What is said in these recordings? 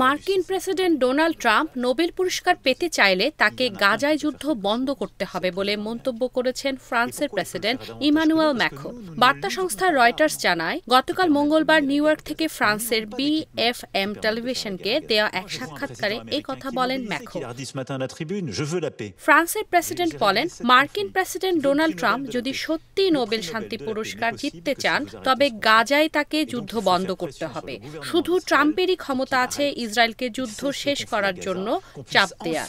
মার্কিন president Donald Trump Nobel পুরস্কার পেতে চাইলে তাকে গাজায় যুদ্ধ বন্ধ করতে হবে বলে মন্তব্য করেছেন ফ্রান্সের প্রেসিডেন্ট ইমানুয়েল ম্যাক্রো। বার্তা সংস্থা রয়টার্স জানায়, গতকাল মঙ্গলবার নিউ ইয়র্ক থেকে ফ্রান্সের BFM টেলিভিশনকে দেয়া এক সাক্ষাৎকারে এই কথা বলেন ম্যাক্রো। ফ্রান্সের প্রেসিডেন্ট বলেন, মার্কিন প্রেসিডেন্ট ডোনাল্ড ট্রাম্প যদি সত্যি নোবেল শান্তি পুরস্কার জিততে চান তবে গাজায় তাকে যুদ্ধ বন্ধ করতে হবে। শুধু ট্রাম্পেরই ক্ষমতা আছে ইসরায়েলকে যুদ্ধ শেষ করার জন্য চাপ দেয়া।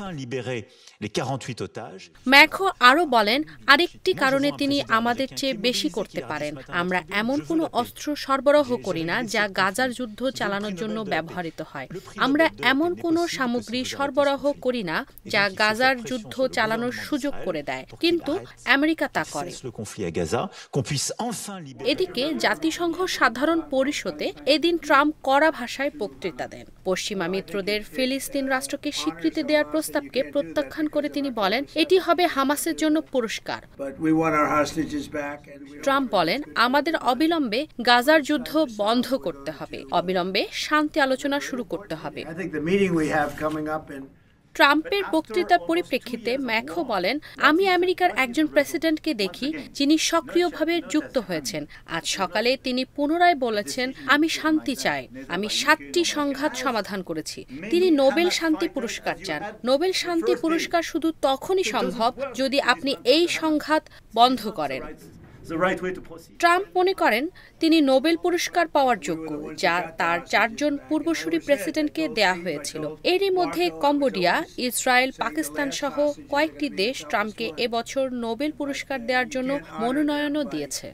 ম্যাক্রো আরও বলেন, আরেকটি কারণে তিনি আমাদের চেয়ে বেশি করতে পারেন। আমরা এমন কোনো অস্ত্র সরবরাহ করি না যা গাজার যুদ্ধ চালানোর জন্য ব্যবহৃত হয়। আমরা এমন কোনো সামগ্রী সরবরাহ করি না যা গাজার যুদ্ধ চালানোর সুযোগ করে দেয়, কিন্তু আমেরিকা তা করে। এদিকে জাতিসংঘ সাধারণ পরিষদে এদিন ট্রাম্প কড়া ভাষায় বক্তৃতা দেন। পশ্চিমা মিত্রদের ফিলিস্তিন রাষ্ট্রকে স্বীকৃতি দেওয়ার প্রস্তাবকে প্রত্যাখ্যান করে তিনি বলেন, এটি হবে হামাসের জন্য পুরস্কার। ট্রাম্প বলেন, আমাদের অবিলম্বে গাজার যুদ্ধ বন্ধ করতে হবে, অবিলম্বে শান্তি আলোচনা শুরু করতে হবে। ট্রাম্পের বক্তৃতার পরিপ্রেক্ষিতে ম্যাক্রো বলেন, আমি আমেরিকার একজন প্রেসিডেন্টকে দেখি যিনি সক্রিয়ভাবে যুক্ত হয়েছেন। আজ সকালে তিনি পুনরায় বলেছেন, আমি শান্তি চাই, আমি 7টি সংঘাত সমাধান করেছি। তিনি নোবেল শান্তি পুরস্কার চান। নোবেল শান্তি পুরস্কার শুধু তখনই সম্ভব যদি আপনি এই সংঘাত বন্ধ করেন। ট্রাম্প মনে করেন তিনি নোবেল পুরস্কার পাওয়ার যোগ্য, যা তার 4 জন পূর্বসূরি প্রেসিডেন্টকে দেয়া হয়েছিল। এরই মধ্যে কম্বোডিয়া, ইসরায়েল, পাকিস্তান সহ কয়েকটি দেশ ট্রাম্পকে এবছর নোবেল পুরস্কার দেওয়ার জন্য মনোনয়নও দিয়েছে।